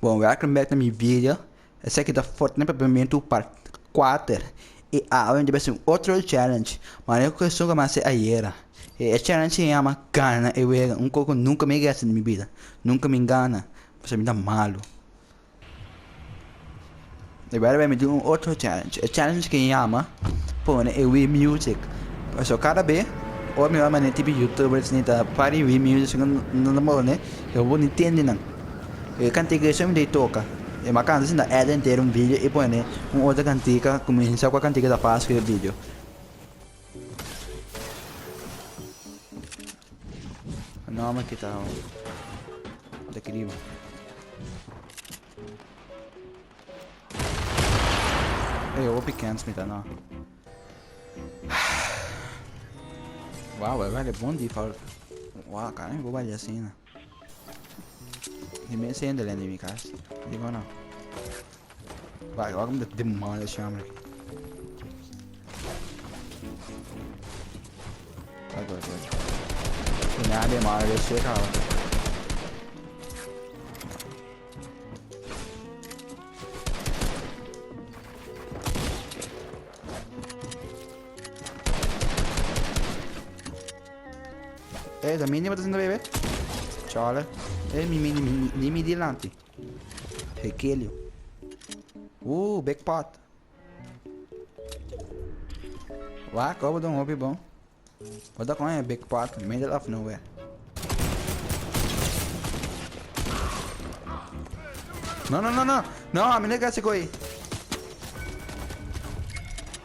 Bom, welcome back to my video. Esse aqui da Fortnite papiamentu parte 4. E agora vai ser um outro challenge. Mas eu costumo começar ayer. E challenge se chama Gana. Eu coco nunca me gasta na minha vida. Nunca me engana. Você me dá malo. Agora vai me dar um outro challenge. O challenge que chama põe eu music. Só cada vez ou melhor maneira tipo youtubers nem tá para music não mal né. Eu vou entender não. Cantiga isso me toca. E macam assim da edit ter um vídeo e põe outra cantiga começa com a cantiga da faz que o vídeo. Não, mas que tal? Da crivo. Eu vou pequeno me tá não. Uau, velho, é bom de falar. Uau, cara, eu vou bater assim, né? Dime se ainda em minha casa. Digo não. Vai, logo me demora esse homem aqui. Agora. Nada de mal, eu sei cara. Da mínima tá sendo bebê. Tchau, mi dilante. Requelho. Backpot. Uau, como de um hobby bom. Vou dar com ele, backpot, middle of nowhere. Não, a menina quer se coi.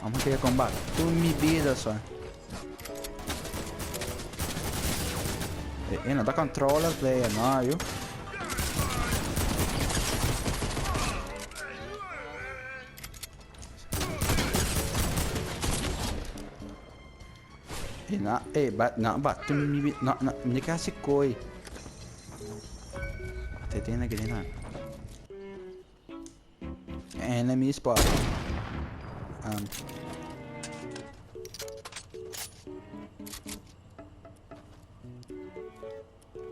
Vamos ter combate. Tu me vida só. Não tá controller player, não, viu? Tu me quer coi. Tem naquele não. Enemy spot.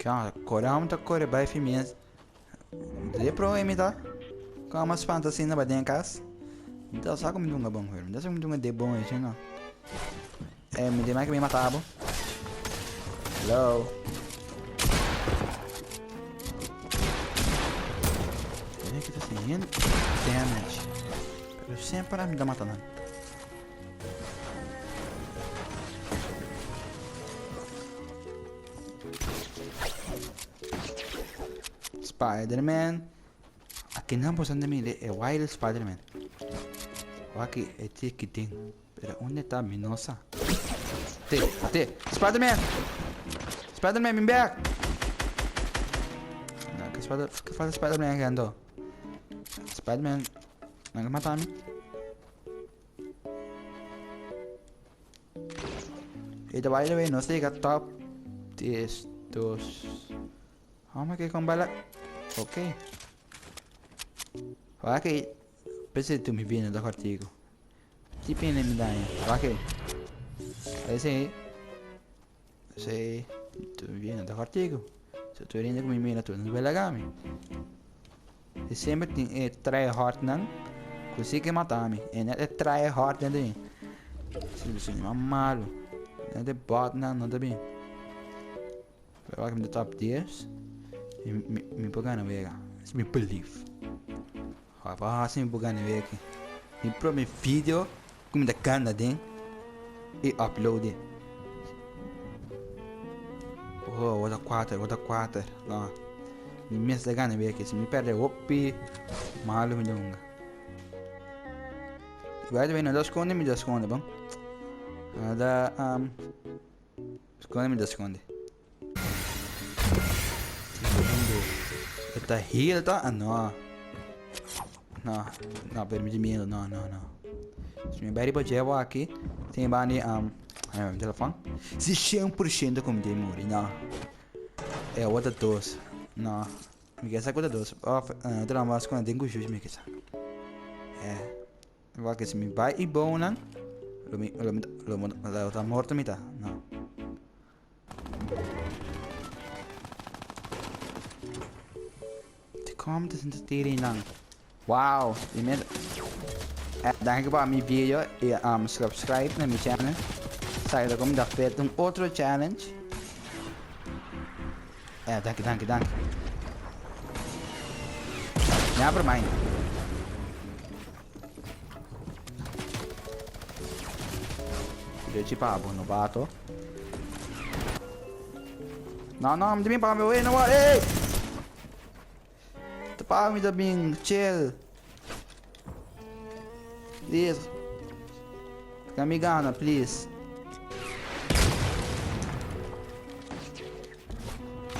Cara, coral muita cor, vai filminhas. Dê pro M, tá? Com umas fantasias na badinha casa. Então só como um bom, velho. Não é um de bom isso, não. Me dê mais que me matava. Hello. Olha que tá seguindo. Damage. Eu sempre para me dar matando. Spider-Man. Aqui não posso me é Wild Spider-Man. Aqui é que tem. Pero onde tá minha nossa? Até. Spider-Man, me back. Não, que faz Spider-Man aqui andou? Spider-Man, não quer matar-me? E by the way, não sei que top testos. Vamos aqui com bala. Ok. Ok. Pensei que tu me vindo do artigo. Tipo ele me dá aí. Ok. Aí sei. Tu me vindo do artigo. Se tu ainda com me tu não vai legal me. E sempre tem try hard não. Consegui matar-me. E não é try hard ainda. Se você não é malo. Não é bot não tá bem. Eu acho que me top 10. Me pegar na vega. Isso me believe. Rapaz, me pegar na vega. Me pro meu vídeo. Como da cana dentro. E upload. Oh, outra 4. Não. Me messa da gana vega. Se me perde opi. Malo me dunga. Vai também não esconde, me esconde, bom? Nada, esconde. Tá heal, tá? Não, permite medo, não. Se me bari pode levar aqui, tem bani, telefone. Se 100% como tem morrer, não. É outra doce, não. Me quer sacar outra doce. Outra mais quando tem cujo me quer sacar. Vai que se me vai e bom, não. Lo tá morto, me tá, não. Kom tussen de tering lang. Wow. Danke para mi video e subscribe na mi channel. Sai como da feito outro challenge. Danke. Never mind. Ci pabo, no bato. No, não me para meu, no what? Hey! Para me da bing, chill. Please. Kamigana, please.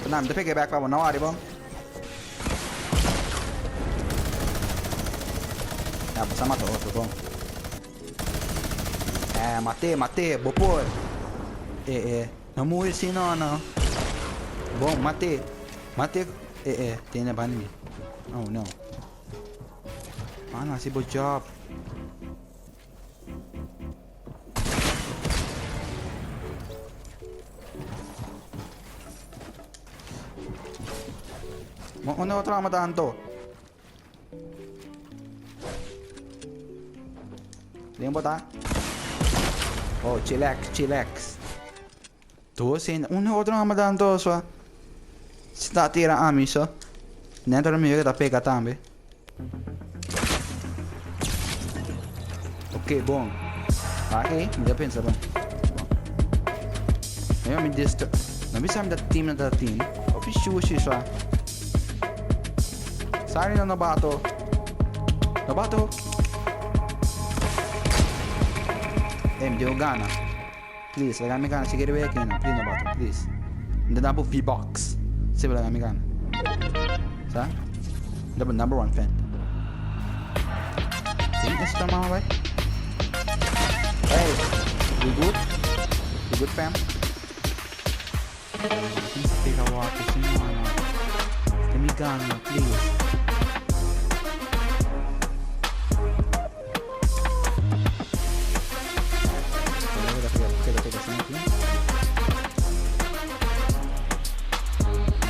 Nah, me peguei back para não ari bom. Bisa matar outro bom. Matei, bopor. Não morre assim não. Bom, matei. Tem na bani. Oh no. Nasib job. Ano outro matahan to? Lembra tá? Oh, chillax. Tuh sin outro matahan to so. Sta tira amiso. Dentro del mio che da pega tambe. Ok, bom. Ok, mi pensa bom. Eu me disturb. Não bisa me da team. Official só. Sorry no bato. Mi devo gana. Please, legami gana, ci chiede perché no. Please no bato, please. The double V-box. Se legami gana. Sa? Number one fan. Team is come on, right? Hey, we good fam? Please take a walk, let me gana, please.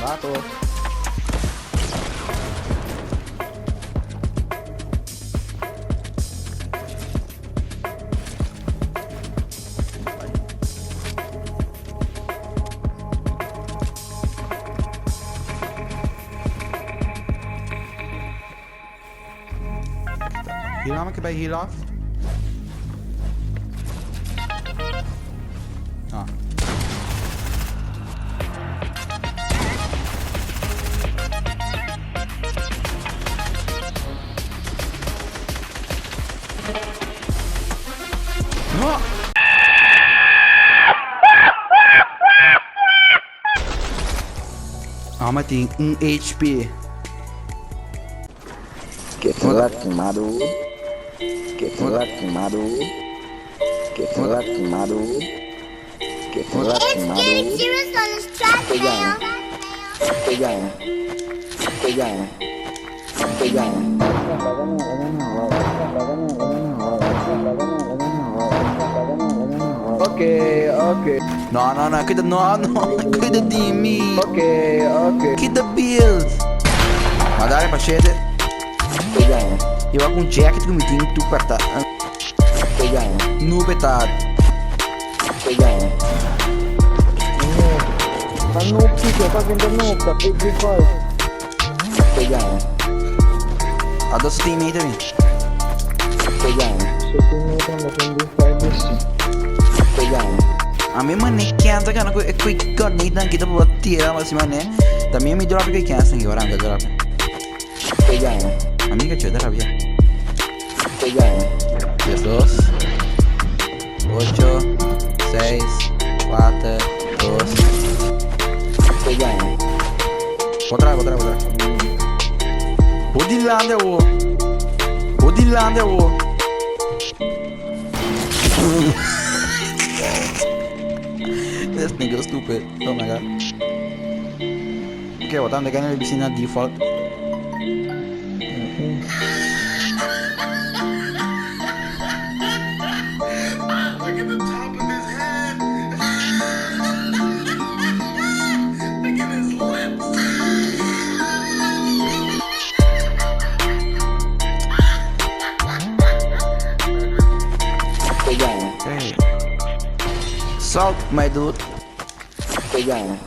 Bato. Heal naman ka ba heal off? Tem HP. Que queimado. It's serious on this track, man. Okay. No, cuida di me. Okay. Cuida bills. Ma dare pacete. Io ho un jacket che mi tieni tu per ta. Nu petad. Adesso ti imitami. A me mane chianza che è qui cornita anche dopo battire ma si mane. Da me mi drop che chianza che ora anche drop. Amiga c'è da via. 10, 2 8 6 4 2 Potrà. Bodilande oh. This nigga stupid. Oh my god. Okay, votando che nel vicino default. Look at the top of his head. Look at his lips. Salt, my dude. Pegang.